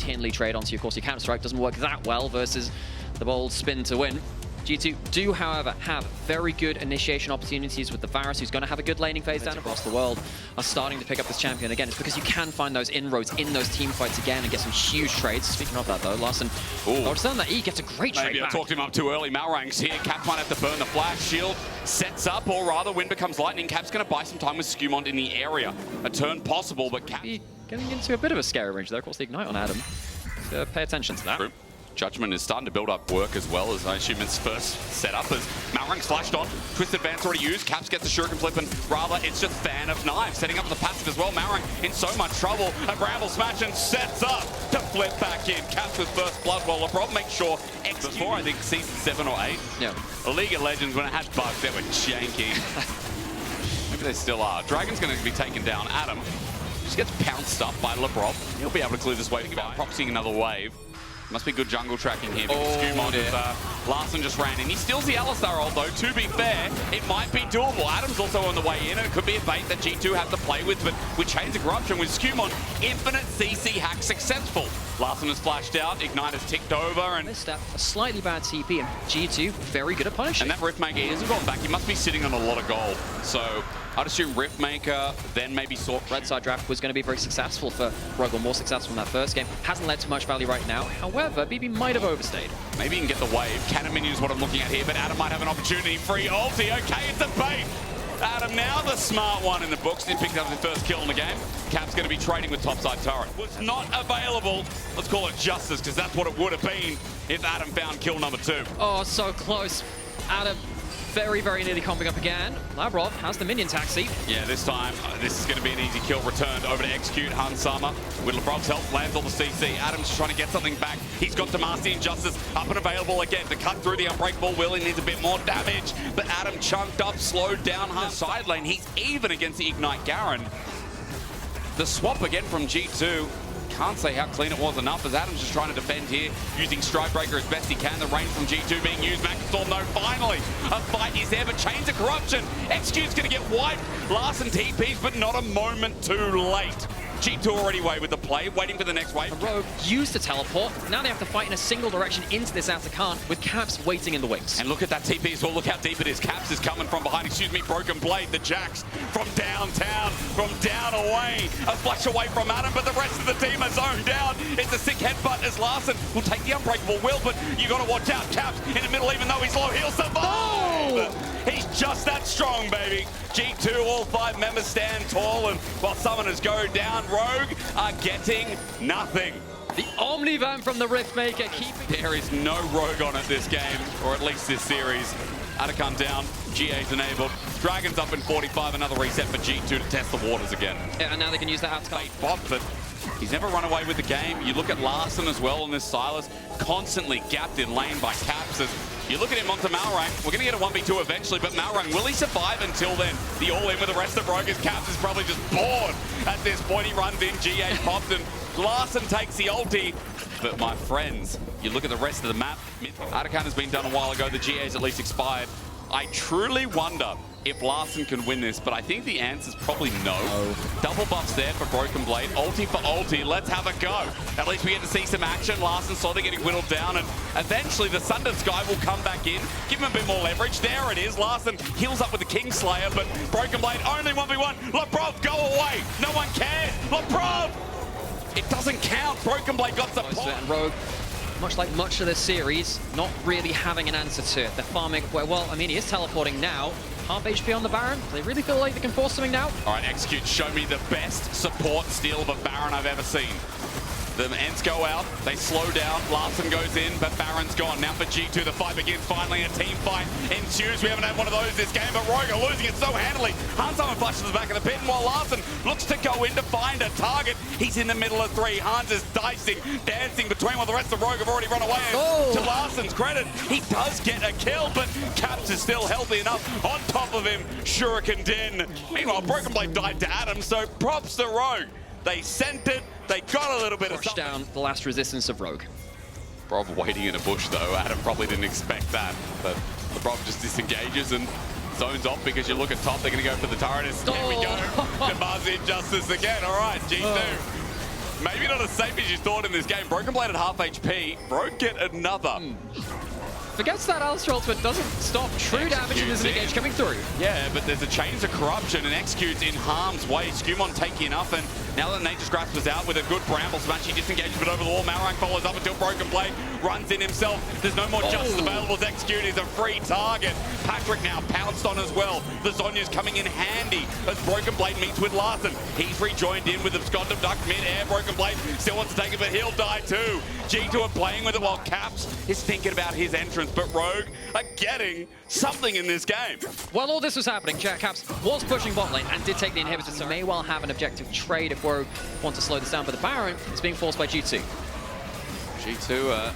routinely trade onto your course. Your counter-strike doesn't work that well versus the bold spin to win. G2 do, however, have very good initiation opportunities with the Varus, who's going to have a good laning phase down across the world, are starting to pick up this champion again. It's because you can find those inroads in those team fights again and get some huge trades. Speaking of that, though, Larssen, that E gets a great trade. Maybe I talked him up too early. Malrang's here. Cap might have to burn the flash. Shield sets up, or rather, wind becomes lightning. Cap's going to buy some time with SkewMond in the area. A turn possible, but Cap getting into a bit of a scary range there. Of course, the Ignite on Adam. So pay attention to that. True. Judgment is starting to build up work as well, as I assume it's first setup as Malrang's flashed on. Twist Advance already used. Caps gets the Shuriken flip, and rather it's just Fan of Knives setting up the passive as well. Malrang in so much trouble. A Bramble smash and sets up to flip back in. Caps with first blood while Labrov makes sure before I think season 7 or 8. Yeah. A League of Legends, when it had bugs, they were janky. Maybe they still are. Dragon's going to be taken down. Adam just gets pounced up by Labrov. He'll be able to clear this wave. Think about proxying another wave. Must be good jungle tracking here because SkewMond is, Larssen just ran in. He steals the Alistar ult though. To be fair, it might be doable. Adam's also on the way in, and it could be a bait that G2 have to play with, but with Chains of Corruption, with SkewMond, infinite CC hack successful. Larssen has flashed out, Ignite has ticked over, and this step, a slightly bad TP, and G2 very good at punishing. And that Riftmaker isn't gone back. He must be sitting on a lot of gold. So I'd assume Riftmaker, then maybe Sword. Red side draft was going to be very successful for Rogue, or more successful in that first game. Hasn't led to much value right now. However, BB might have overstayed. Maybe he can get the wave. Cannon minion is what I'm looking at here, but Adam might have an opportunity. Free ulti. Okay, it's a bait. Adam now the smart one in the books. He picked up his first kill in the game. Cap's going to be trading with topside turret. Was not available. Let's call it justice, because that's what it would have been if Adam found kill number 2. Oh, so close. Adam very, very nearly comping up again. Labrov has the minion taxi. Yeah, this time, this is going to be an easy kill. Returned over to execute Hun Summer. With Labrov's help, lands all the CC. Adam's trying to get something back. He's got Demacia Injustice up and available again to cut through the Unbreakable Will. He needs a bit more damage, but Adam chunked up, slowed down Hun. Side lane, he's even against the Ignite Garen. The swap again from G2. Can't say how clean it was enough, as Adam's just trying to defend here, using Strikebreaker as best he can. The range from G2 being used. Maxwell, no, finally, a fight is there, but Chains of Corruption. Execute's going to get wiped. Larssen TPs, but not a moment too late. G2 already away with the play, waiting for the next wave. Rogue used to teleport. Now they have to fight in a single direction into this outer Khan, with Caps waiting in the wings. And look at that TP as well. Look how deep it is. Caps is coming from behind. Excuse me, Broken Blade. The Jacks from downtown, from down away. A flash away from Adam, but the rest of the team are zoned down. It's a sick headbutt as Larssen will take the Unbreakable Will, but you got to watch out. Caps in the middle, even though he's low, he'll survive. Oh! He's just that strong, baby. G2, all 5 members stand tall, and while summoners go down, Rogue are getting nothing. The Omnivamp from the Riftmaker keeping... There is no Rogue on it this game, or at least this series. Atakan down, GA's enabled. Dragon's up in 45, another reset for G2 to test the waters again. Yeah, and now they can use that out bot, but he's never run away with the game. You look at Larssen as well on this Sylas, constantly gapped in lane by Caps. As you look at him onto Malrang, we're going to get a 1v2 eventually, but Malrang, will he survive until then? The all-in with the rest of Rogue, as Caps is probably just bored at this point. He runs in, GA popped, and Larssen takes the ulti. But my friends, you look at the rest of the map, Atakan has been done a while ago, the GA's at least expired. I truly wonder if Larssen can win this, but I think the answer's probably no. Double buffs there for Broken Blade. Ulti for ulti. Let's have a go. At least we get to see some action. Larssen saw they're getting whittled down, and eventually the Sundered Sky will come back in, give him a bit more leverage. There it is. Larssen heals up with the Kingslayer, but Broken Blade only 1v1. Labrov, go away. No one cares. Labrov! It doesn't count. Broken Blade got the point. And Rogue, much like much of this series, not really having an answer to it. They're farming, well, I mean, he is teleporting now. Half HP on the Baron. Do they really feel like they can force something now? All right, Execute, show me the best support steal of a Baron I've ever seen. The Ents go out, they slow down, Larssen goes in, but Baron's gone. Now for G2, the fight begins finally, a team fight ensues. We haven't had one of those this game, but Rogue are losing it so handily. Hans flashes the back of the pit, and while Larssen looks to go in to find a target, he's in the middle of 3. Hans is dicing, dancing between while the rest of Rogue have already run away. To Larsen's credit, he does get a kill, but Caps is still healthy enough. On top of him, Shuriken Din. Meanwhile, Broken Blade died to Adam, so props to Rogue. They sent it, they got a little bit of something. Down the last resistance of Rogue. Brov waiting in a bush though. Adam probably didn't expect that, but the Brov just disengages and zones off because you look at top, they're going to go for the turret. Here we go. Demacia Injustice again. All right, G2. maybe not as safe as you thought in this game. Broken Blade at half HP. Rogue get another. Forgets that Alistar ultimate doesn't stop true damage and there's an engage coming through. Yeah, but there's a Chains of Corruption and executes in harm's way. SkewMond taking enough, and now that Nature's Grasp was out with a good Bramble Smash, he disengages but over the wall. Malrang follows up until Broken Blade runs in himself. There's no more justice available to execute. He's a free target. Patrik now pounced on as well. The Zonya's coming in handy as Broken Blade meets with Larssen. He's rejoined in with the Scott Abduct mid-air. Broken Blade still wants to take it, but he'll die too. G2 are playing with it while Caps is thinking about his entrance, but Rogue are getting something in this game. While all this was happening, Caps was pushing bot lane and did take the inhibitor, so may well have an objective trade if Rogue want to slow this down, but the Baron is being forced by G2. G2 are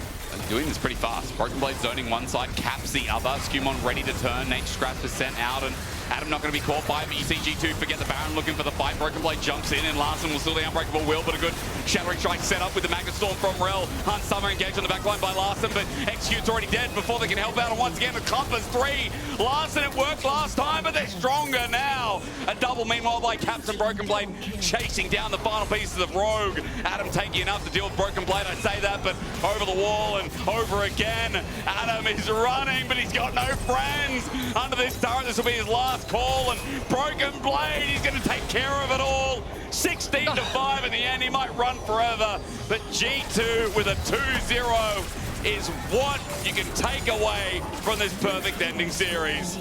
doing this pretty fast. Broken Blade zoning one side, Caps the other. SkewMond ready to turn. Nature's Grasp is sent out, and Adam not going to be caught by it, but you see G2 forget the Baron looking for the fight. Broken Blade jumps in, and Larssen will steal the Unbreakable Will, but a good Shattering Strike set up with the Magnet Storm from Rell. Hunt Summer engaged on the backline by Larssen, but Execute's already dead before they can help out. And once again, the Compass 3. Larssen, it worked last time, but they're stronger now. A double, meanwhile, by Caps and Broken Blade chasing down the final pieces of Rogue. Adam taking enough to deal with Broken Blade, I say that, but over the wall and over again. Adam is running, but he's got no friends. Under this turret, this will be his last call, and Broken Blade, he's going to take care of it all. 16-5 in the end, he might run forever, but G2 with a 2-0 is what you can take away from this perfect ending series.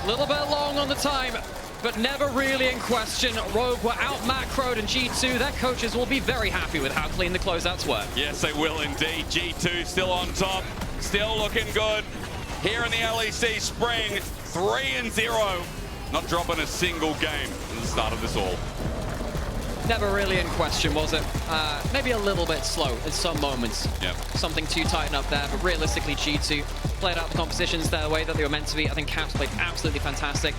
A little bit long on the time, but never really in question. Rogue were out macroed, and G2, their coaches will be very happy with how clean the closeouts were. Yes, they will indeed. G2 still on top, still looking good. Here in the LEC Spring, 3-0. Not dropping a single game from the start of this all. Never really in question, was it? Maybe a little bit slow at some moments. Yep. Something to tighten up there, but realistically G2 played out the compositions the way that they were meant to be. I think Caps played absolutely fantastic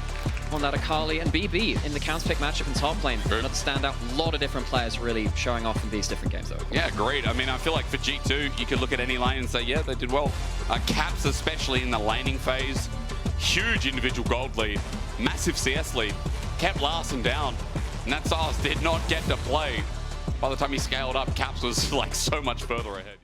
on that Akali, and BB in the counter-pick matchup in top lane. Another standout. A lot of different players really showing off in these different games though. Yeah, great. I mean, I feel like for G2, you could look at any lane and say, yeah, they did well. Caps, especially in the laning phase, huge individual gold lead, massive CS lead, kept Larssen down, and that Sylas did not get to play. By the time he scaled up, Caps was like so much further ahead.